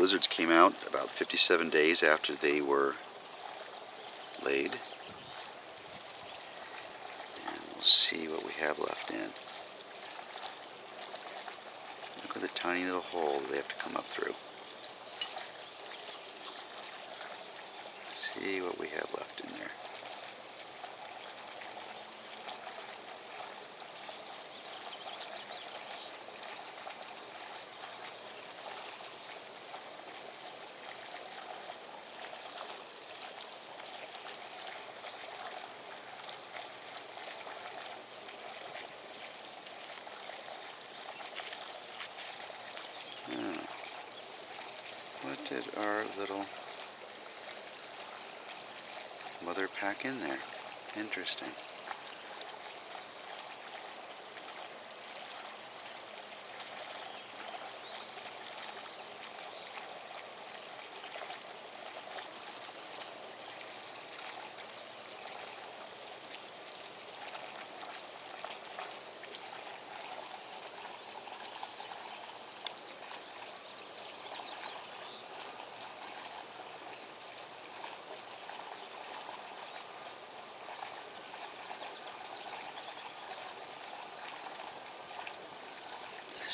lizards came out about 57 days after they were laid. And we'll see what we have left in. Look at the tiny little hole they have to come up through. See what we have left in there. What did our little mother pack in there? Interesting.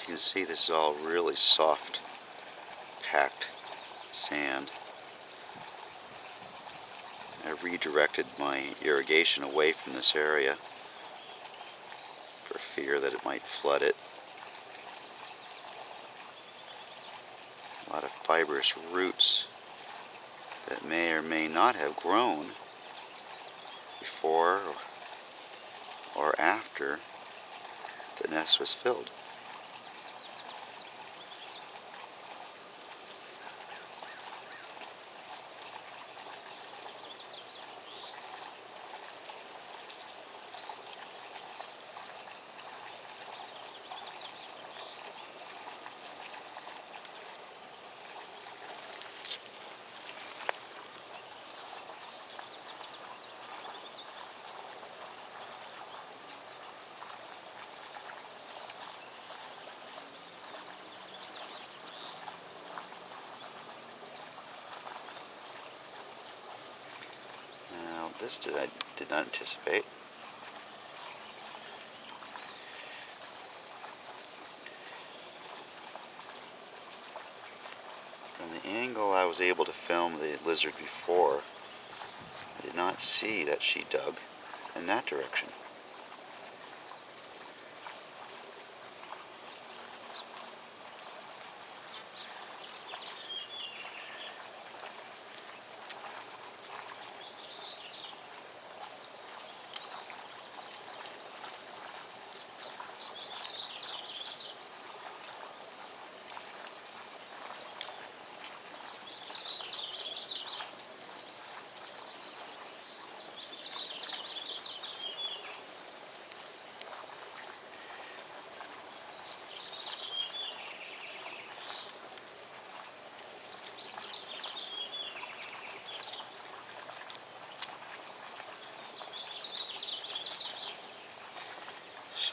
You can see this is all really soft, packed sand. I redirected my irrigation away from this area for fear that it might flood it. A lot of fibrous roots that may or may not have grown before or after the nest was filled. This I did not anticipate. From the angle I was able to film the lizard before, I did not see that she dug in that direction.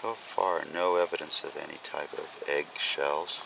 So far, no evidence of any type of egg shells.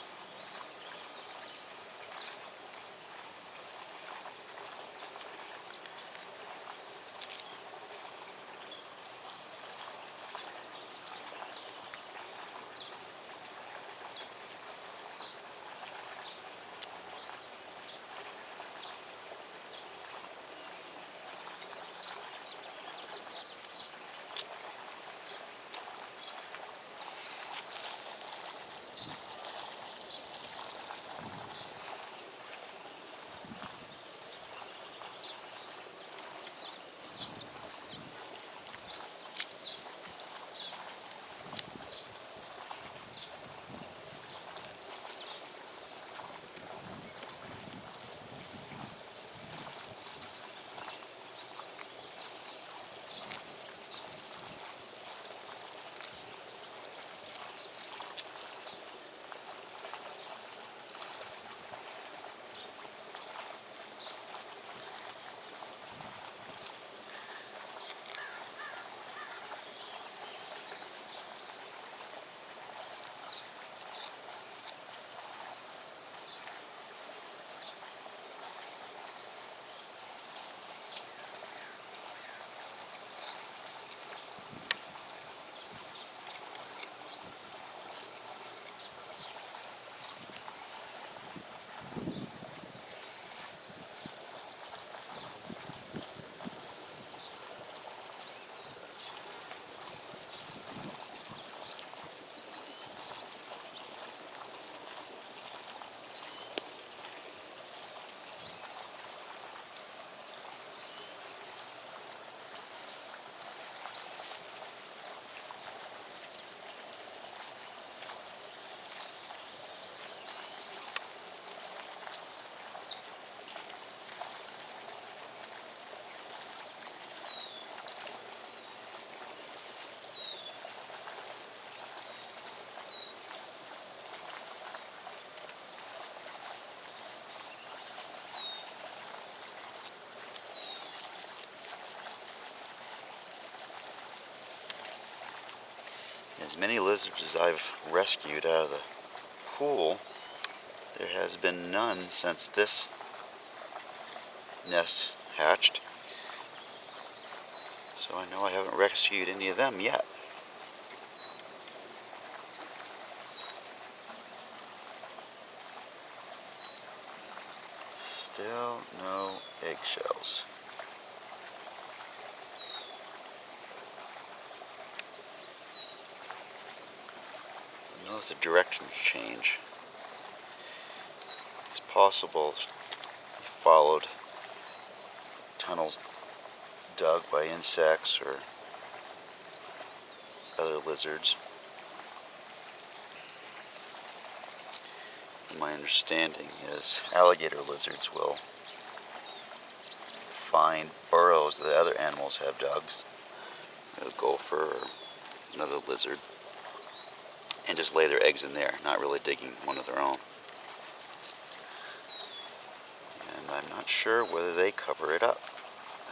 As many lizards as I've rescued out of the pool, there has been none since this nest hatched. So I know I haven't rescued any of them yet. Still no eggshells. Notice a direction change. It's possible he followed tunnels dug by insects or other lizards. My understanding is alligator lizards will find burrows that other animals have dug, a gopher or another lizard, and just lay their eggs in there, not really digging one of their own. And I'm not sure whether they cover it up.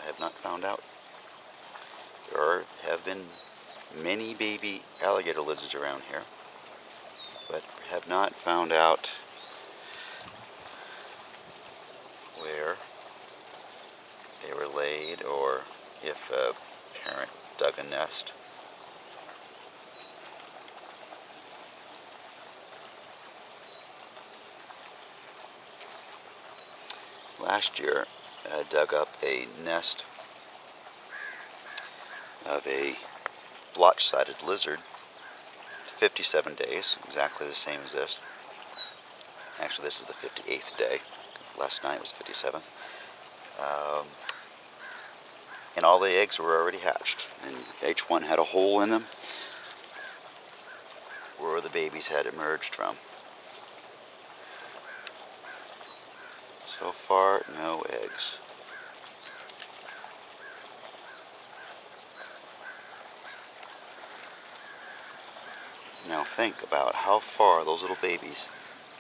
I have not found out. There have been many baby alligator lizards around here, but have not found out where they were laid or if a parent dug a nest. Last year, I dug up a nest of a blotch-sided lizard, 57 days, exactly the same as this. Actually, this is the 58th day. Last night was 57th. And all the eggs were already hatched, and each one had a hole in them where the babies had emerged from. So far, no eggs. Now think about how far those little babies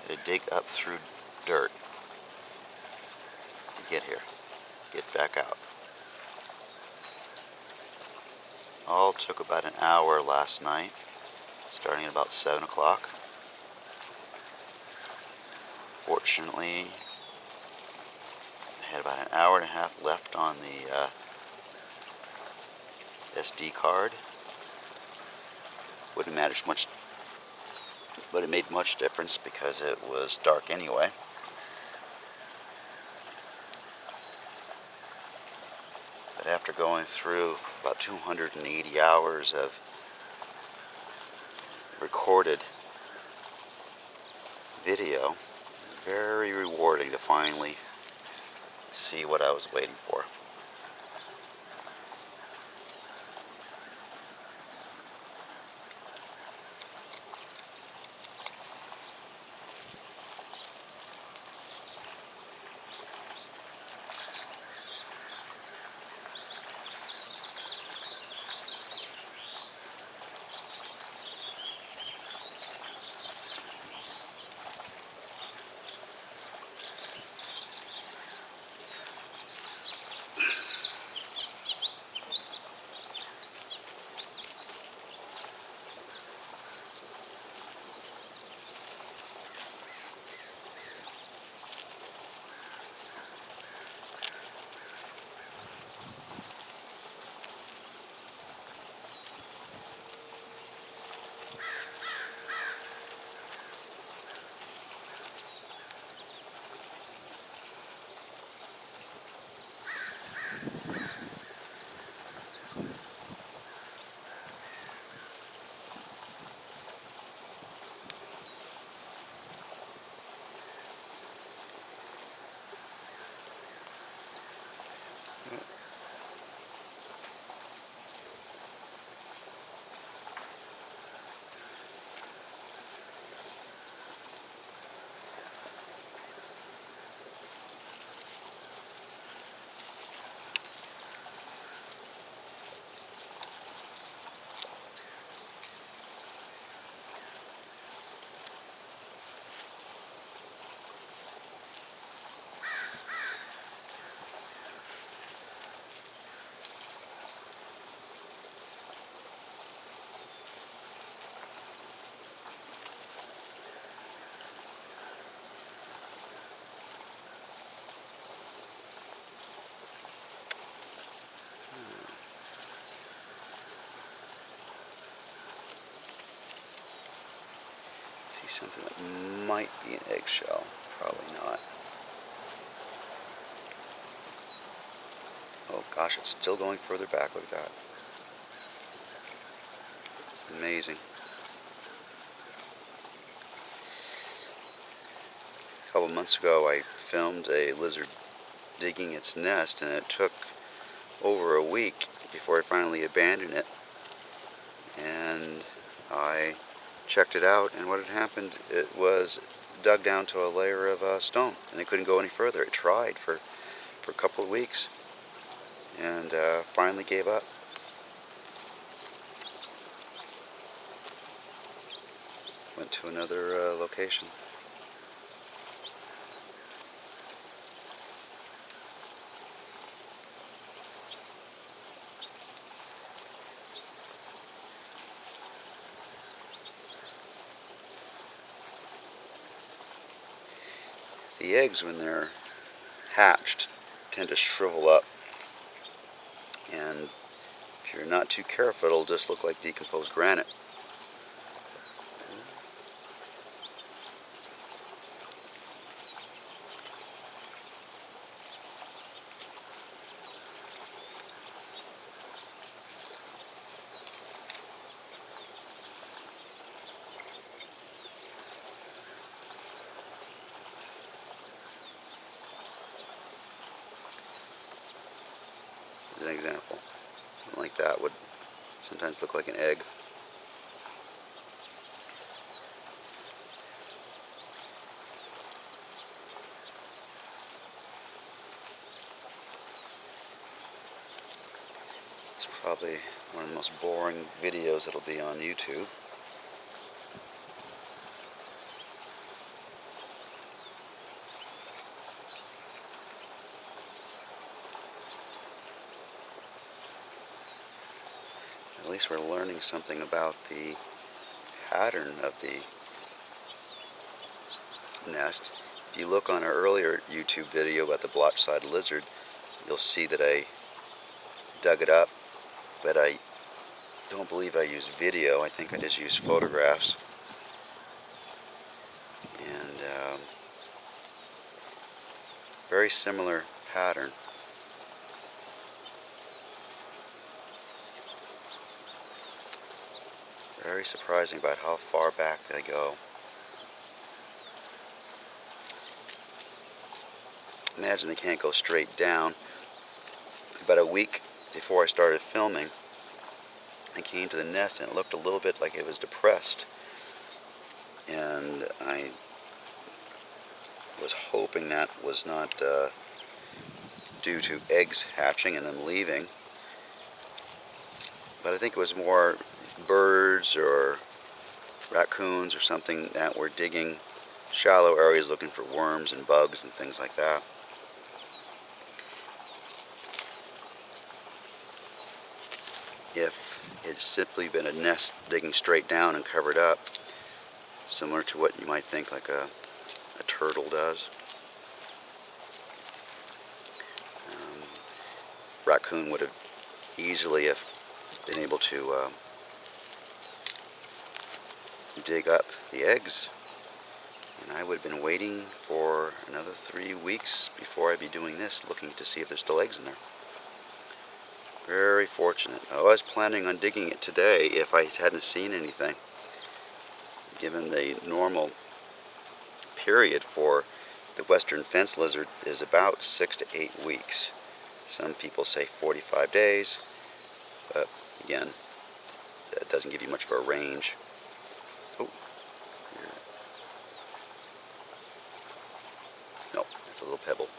had to dig up through dirt to get here, get back out. All took about an hour last night, starting at about 7 o'clock. Fortunately, I had about an hour and a half left on the SD card. Wouldn't matter much, but it made much difference because it was dark anyway. But after going through about 280 hours of recorded video, very rewarding to finally see what I was waiting for. something that might be an eggshell. Probably not. Oh gosh, it's still going further back. Look at that. It's amazing. A couple months ago I filmed a lizard digging its nest, and it took over a week before I finally abandoned it. And I checked it out, and what had happened, it was dug down to a layer of stone, and it couldn't go any further. It tried for a couple of weeks and finally gave up. Went to another location. The eggs, when they're hatched, tend to shrivel up, and if you're not too careful, it'll just look like decomposed granite. As an example, something like that would sometimes look like an egg. It's probably one of the most boring videos that'll be on YouTube. At least we're learning something about the pattern of the nest. If you look on our earlier YouTube video about the blotch-side lizard, you'll see that I dug it up, but I don't believe I used video. I think I just used photographs. And very similar pattern. Very surprising about how far back they go. Imagine they can't go straight down. About a week before I started filming, I came to the nest and it looked a little bit like it was depressed. And I was hoping that was not due to eggs hatching and them leaving. But I think it was more birds or raccoons or something that were digging shallow areas looking for worms and bugs and things like that. If it had simply been a nest digging straight down and covered up, similar to what you might think like a turtle does, raccoon would have easily have been able to dig up the eggs, and I would have been waiting for another 3 weeks before I'd be doing this, looking to see if there's still eggs in there. Very fortunate. I was planning on digging it today if I hadn't seen anything, given the normal period for the western fence lizard is about 6 to 8 weeks. Some people say 45 days, but again, that doesn't give you much of a range. Oh, no, that's a little pebble.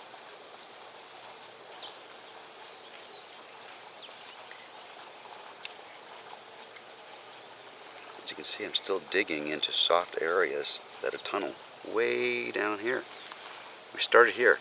As you can see, I'm still digging into soft areas that a tunnel way down here. We started here.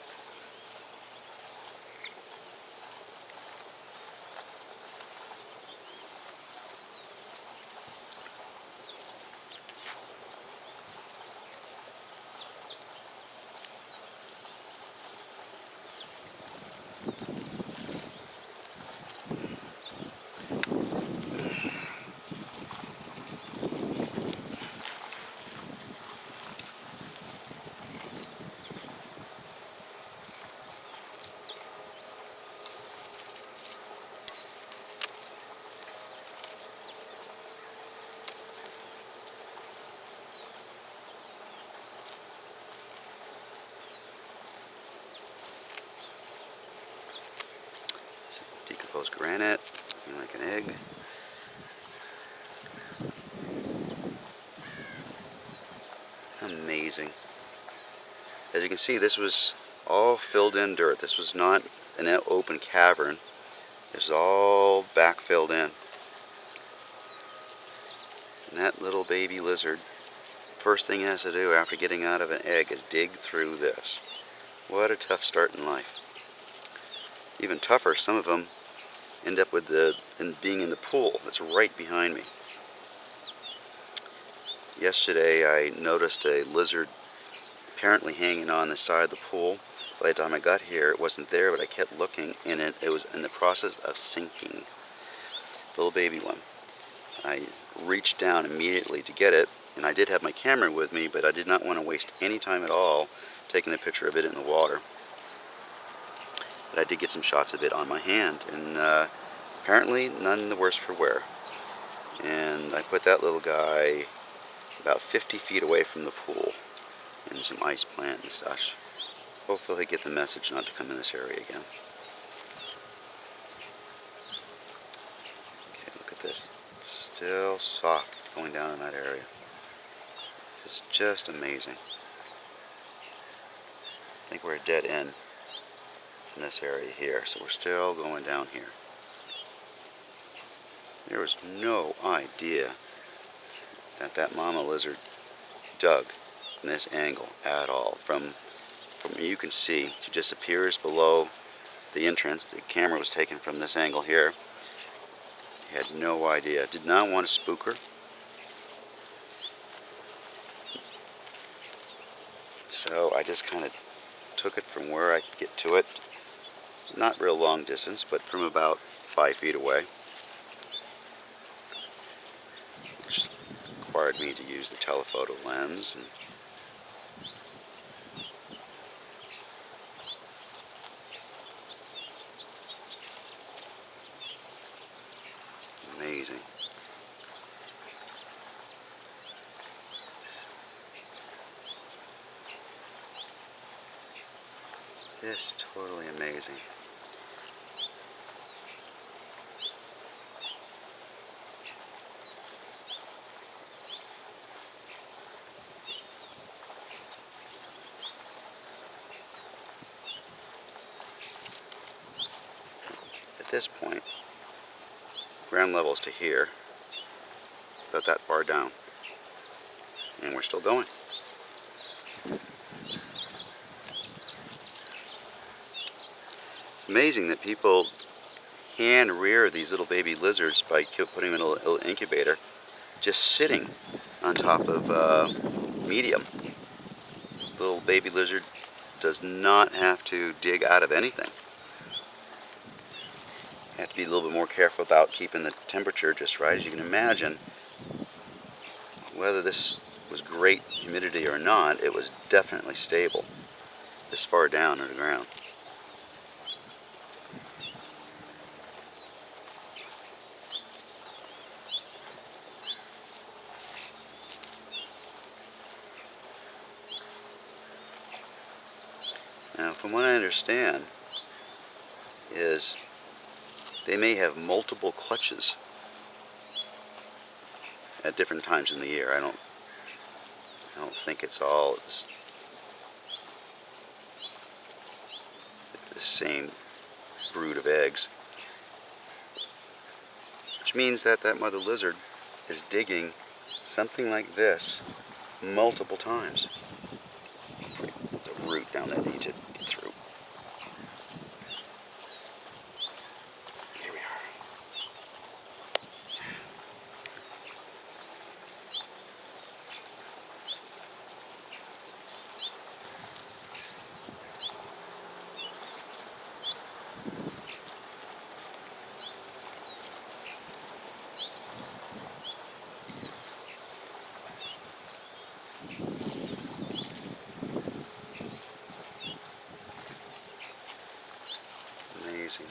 decomposed granite, looking like an egg. Amazing. As you can see, this was all filled in dirt. This was not an open cavern. This was all backfilled in. And that little baby lizard, first thing it has to do after getting out of an egg is dig through this. What a tough start in life. Even tougher, some of them end up with being in the pool that's right behind me. Yesterday I noticed a lizard apparently hanging on the side of the pool. By the time I got here, it wasn't there, but I kept looking, and it was in the process of sinking. Little baby one. I reached down immediately to get it, and I did have my camera with me, but I did not want to waste any time at all taking a picture of it in the water. But I did get some shots of it on my hand, and apparently none the worse for wear. And I put that little guy about 50 feet away from the pool in some ice plant and such. Hopefully get the message not to come in this area again. Okay, look at this. It's still soft going down in that area. It's just amazing. I think we're a dead end in this area here, so we're still going down here. There was no idea that mama lizard dug in this angle at all. From you can see, she just appears below the entrance. The camera was taken from this angle here. Had no idea. Did not want to spook her. So I just kind of took it from where I could get to it. Not real long distance, but from about 5 feet away. Which required me to use the telephoto lens. And amazing. Just totally amazing. At this point, ground level is to here, about that far down, and we're still going. It's amazing that people hand rear these little baby lizards by putting them in a little incubator, just sitting on top of medium. The little baby lizard does not have to dig out of anything. You have to be a little bit more careful about keeping the temperature just right. As you can imagine, whether this was great humidity or not, it was definitely stable this far down underground. Now, from what I understand, is they may have multiple clutches at different times in the year. I don't think it's all the same brood of eggs. Which means that mother lizard is digging something like this multiple times. There's a root down there that you need to get through. Here we are. Amazing.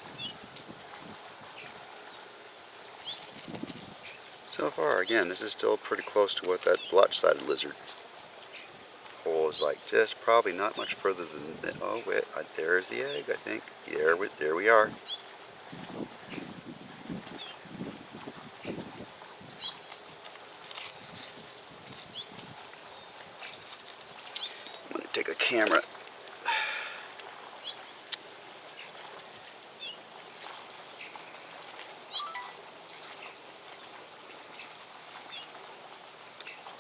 So far, again, this is still pretty close to what that blotch-sided lizard hole is like. Just probably not much further than that. Oh, wait, there's the egg, I think. There we are. camera.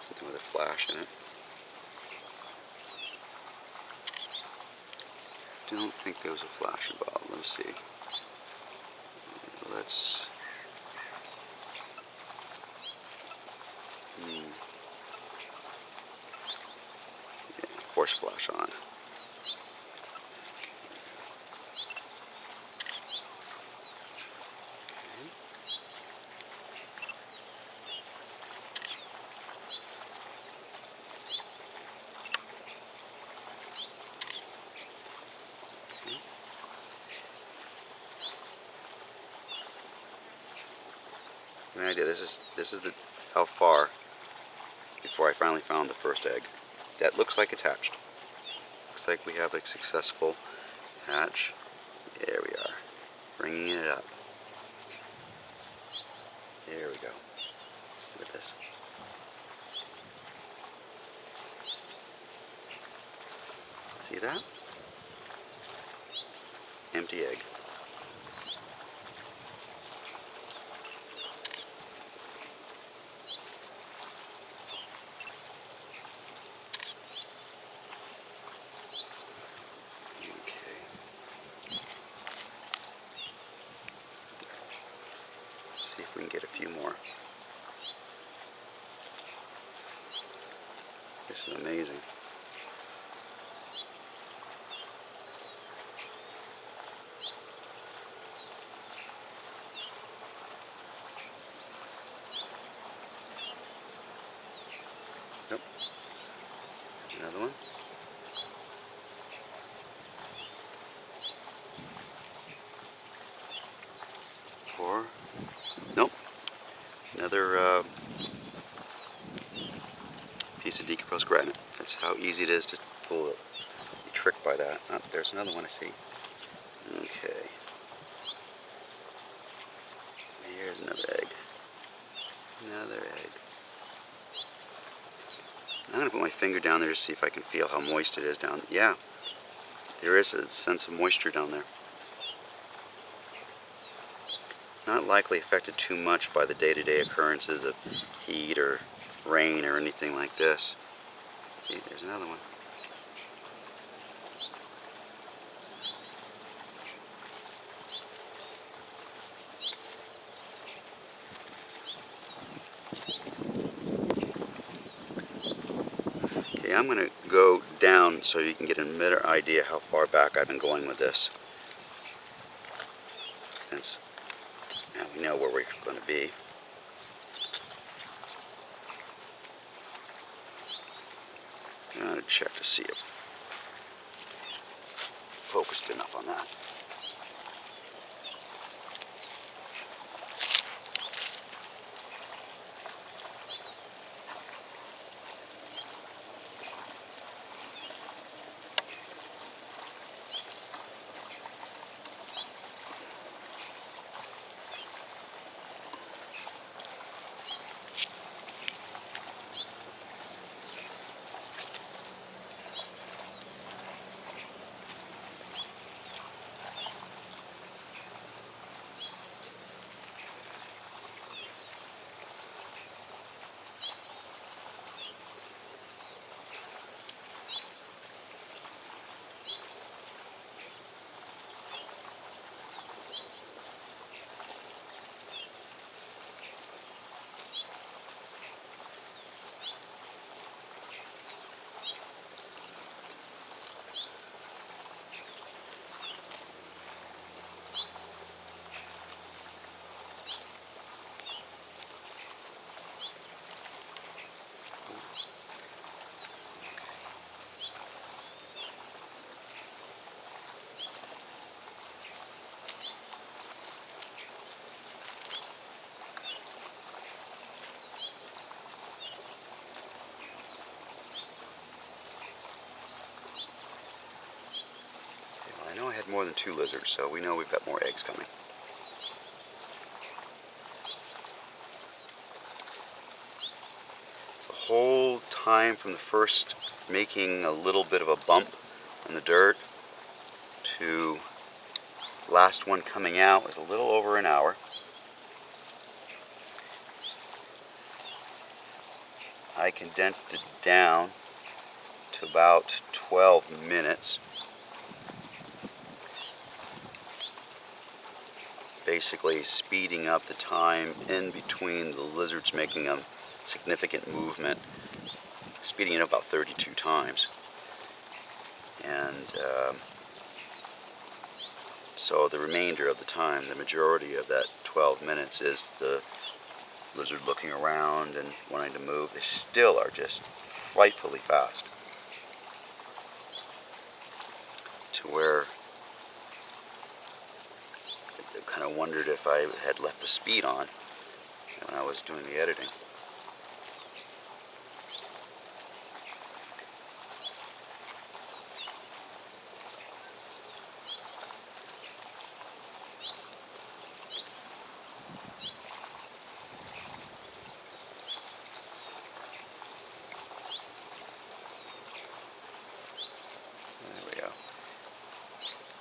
Something with a flash in it. Don't think there was a flash involved. Let me see. Let's. Yeah, force flash on. An idea. This is the how far before I finally found the first egg. That looks like it's hatched. Looks like we have a successful hatch. There we are, bringing it up. There we go. Look at this. See that? Empty egg. See if we can get a few more. This is amazing. Nope. Another one. Or, nope. Another piece of decomposed granite. That's how easy it is to fool it. Be tricked by that. Oh, there's another one I see. Okay. Here's another egg. Another egg. I'm going to put my finger down there to see if I can feel how moist it is down. Yeah. There is a sense of moisture down there. Not likely affected too much by the day-to-day occurrences of heat or rain or anything like this. See, there's another one. Okay, I'm going to go down so you can get a better idea how far back I've been going with this. Since now we know where we're going to be. I'm going to check to see if focused enough on that. I know I had more than 2 lizards, so we know we've got more eggs coming. The whole time time from the first making a little bit of a bump in the dirt to last one coming out was a little over an hour. I condensed it down to about 12 minutes. Basically speeding up the time in between the lizards making a significant movement, speeding it up about 32 times. And so the remainder of the time, the majority of that 12 minutes, is the lizard looking around and wanting to move. They still are just frightfully fast, to where I kind of wondered if I had left the speed on when I was doing the editing.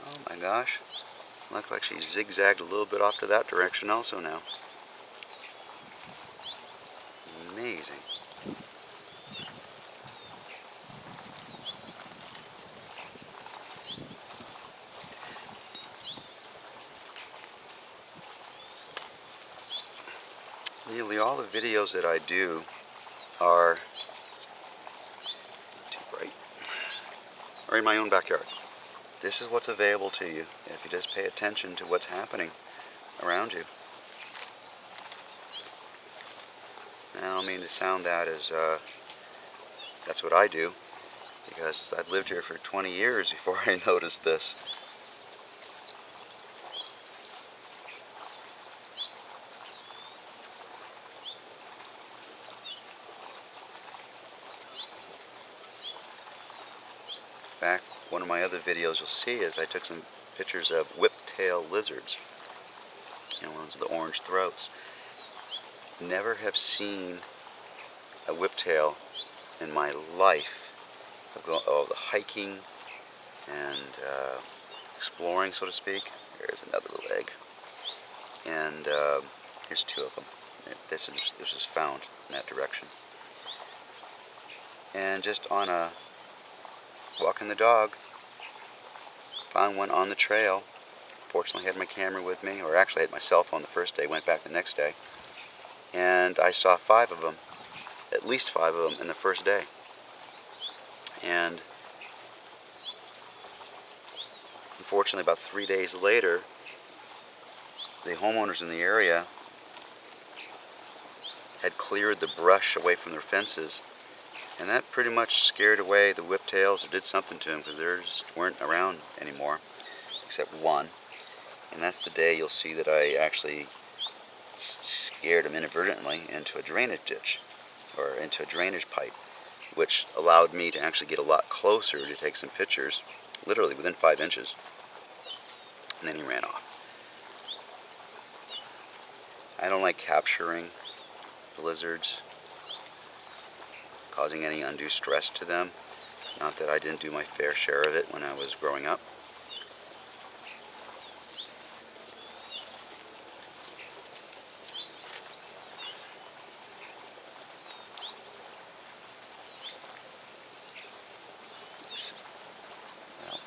Oh my gosh, looks like she zigzagged a little bit off to that direction also now. Amazing. Nearly all the videos that I do are too bright, are in my own backyard. This is what's available to you if you just pay attention to what's happening around you. And I don't mean to sound that as that's what I do, because I've lived here for 20 years before I noticed this. In fact, one of my other videos you'll see is I took some pictures of whiptail lizards, ones with the orange throats. Never have seen a whiptail in my life of the hiking and exploring, so to speak. There's another little egg, and here's two of them. This is found in that direction. And just on a walking the dog, found one on the trail. Fortunately, had my camera with me, or actually had my cell phone the first day, went back the next day, and I saw 5 of them, at least 5 of them in the first day. And unfortunately, about 3 days later, the homeowners in the area had cleared the brush away from their fences, and that pretty much scared away the whiptails, or did something to them, because they just weren't around anymore, except one. And that's the day you'll see that I actually scared them inadvertently into a drainage ditch, or into a drainage pipe, which allowed me to actually get a lot closer to take some pictures, literally within 5 inches. And then he ran off. I don't like capturing the lizards, causing any undue stress to them. Not that I didn't do my fair share of it when I was growing up. Well,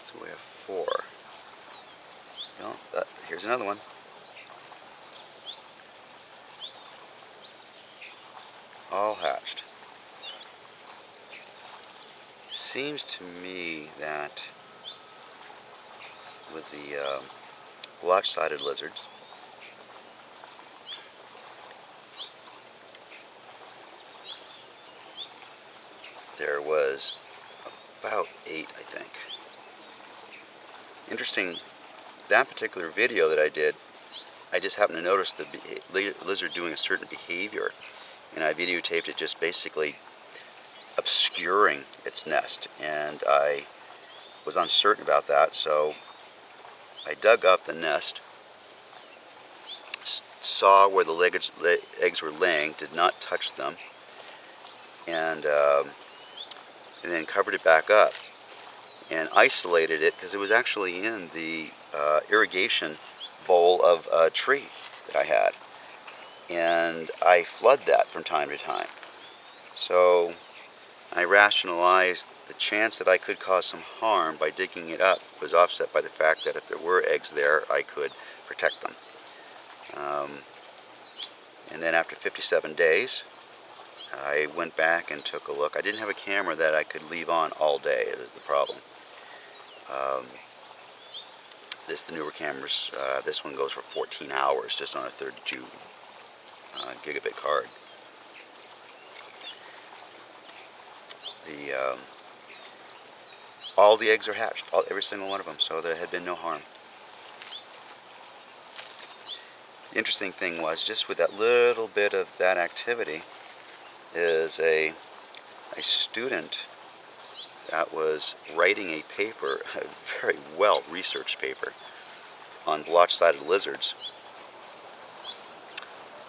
so we have 4. No, here's another one. All hatched. Seems to me that with the blotch-sided lizards, there was about 8, I think. Interesting, that particular video that I did, I just happened to notice the lizard doing a certain behavior, and I videotaped it just basically obscuring its nest, and I was uncertain about that, so I dug up the nest, saw where the eggs were laying, did not touch them, and then covered it back up and isolated it because it was actually in the irrigation bowl of a tree that I had. And I flood that from time to time. So I rationalized the chance that I could cause some harm by digging it up was offset by the fact that if there were eggs there, I could protect them. And then after 57 days, I went back and took a look. I didn't have a camera that I could leave on all day. It was the problem. The newer cameras, this one goes for 14 hours just on a 32 gigabit card. All the eggs are hatched, every single one of them, so there had been no harm. The interesting thing was, just with that little bit of that activity, is a student that was writing a paper, a very well-researched paper, on blotch-sided lizards,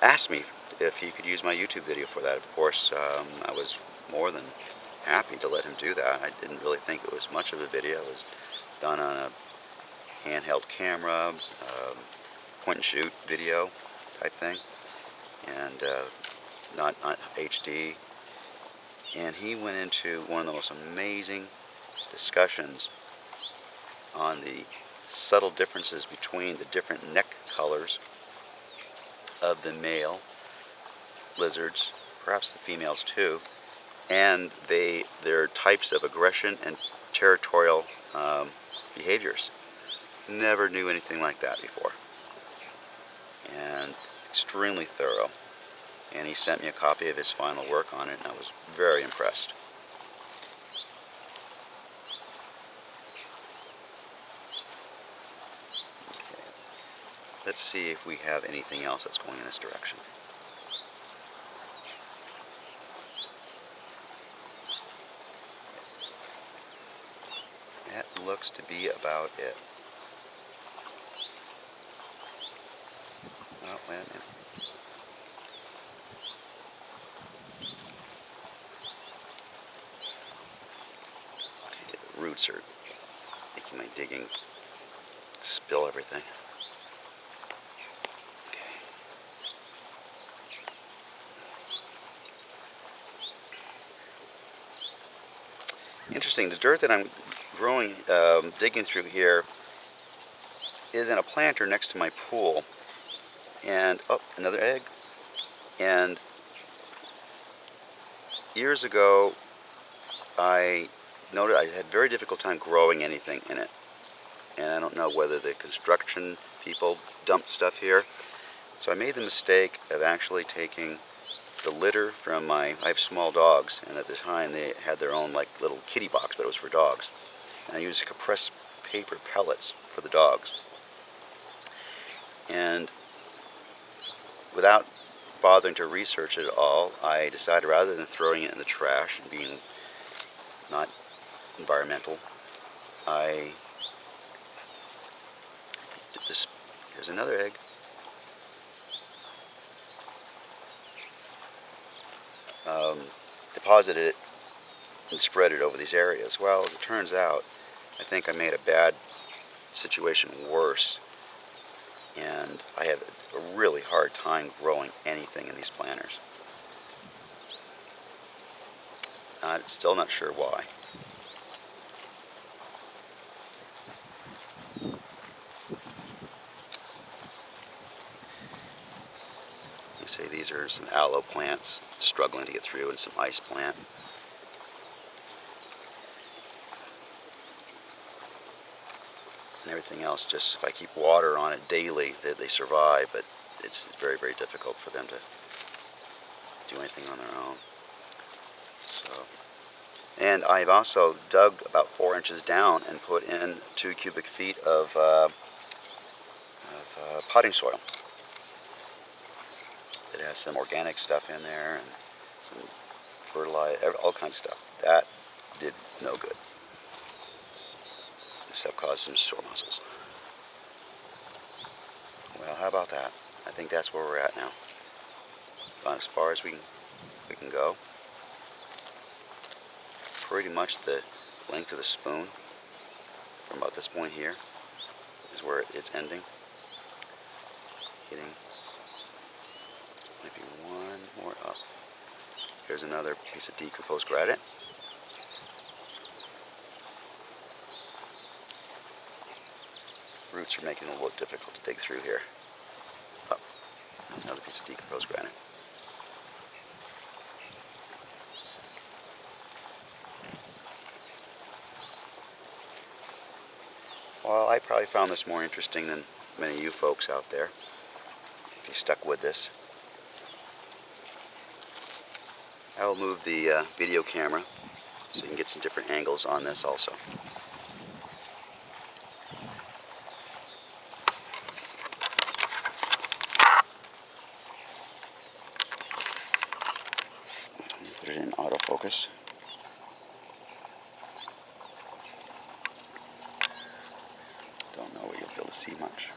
asked me if he could use my YouTube video for that. Of course, I was more than happy to let him do that. I didn't really think it was much of a video. It was done on a handheld camera, point and shoot video type thing, and not HD. And he went into one of the most amazing discussions on the subtle differences between the different neck colors of the male lizards, perhaps the females too, and their types of aggression and territorial behaviors. Never knew anything like that before. And extremely thorough. And he sent me a copy of his final work on it, and I was very impressed. Okay. Let's see if we have anything else that's going in this direction. That looks to be about it. Oh, wait a minute. The roots are making my digging spill everything. Okay. Interesting, the dirt that I'm growing, digging through here is in a planter next to my pool. And, oh, another egg. And years ago, I noted I had a very difficult time growing anything in it. And I don't know whether the construction people dumped stuff here. So I made the mistake of actually taking the litter from I have small dogs, and at the time they had their own like little kitty box, but it was for dogs. And I used compressed paper pellets for the dogs. And without bothering to research it at all, I decided rather than throwing it in the trash and being not environmental, I did this. Here's another egg. Deposited it and spread it over these areas. Well, as it turns out, I think I made a bad situation worse, and I have a really hard time growing anything in these planters. I'm still not sure why. You say these are some aloe plants struggling to get through, and some ice plant. And everything else, just if I keep water on it daily, they survive, but it's very, very difficult for them to do anything on their own. So, and I've also dug about 4 inches down and put in 2 cubic feet of potting soil. It has some organic stuff in there and some fertilizer, all kinds of stuff. That did no good, except cause some sore muscles. Well, how about that? I think that's where we're at now. Gone as far as we can go. Pretty much the length of the spoon from about this point here is where it's ending. Getting maybe one more up. Here's another piece of decomposed granite. Roots are making it a little difficult to dig through here. Up. Another piece of decomposed granite. Well, I probably found this more interesting than many of you folks out there, if you stuck with this. I will move the video camera so you can get some different angles on this also. Put it in autofocus. Don't know where you'll be able to see much.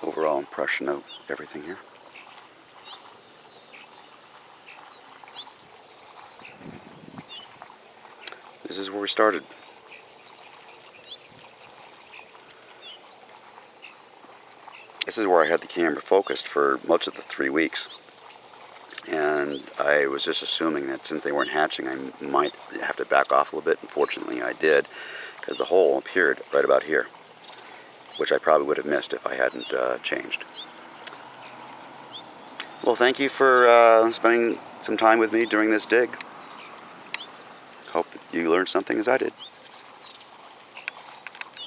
Overall impression of everything here. This is where we started. This is where I had the camera focused for much of the 3 weeks. And I was just assuming that since they weren't hatching, I might have to back off a little bit. Unfortunately, I did, because the hole appeared right about here, which I probably would have missed if I hadn't changed. Well, thank you for spending some time with me during this dig. Hope you learned something as I did.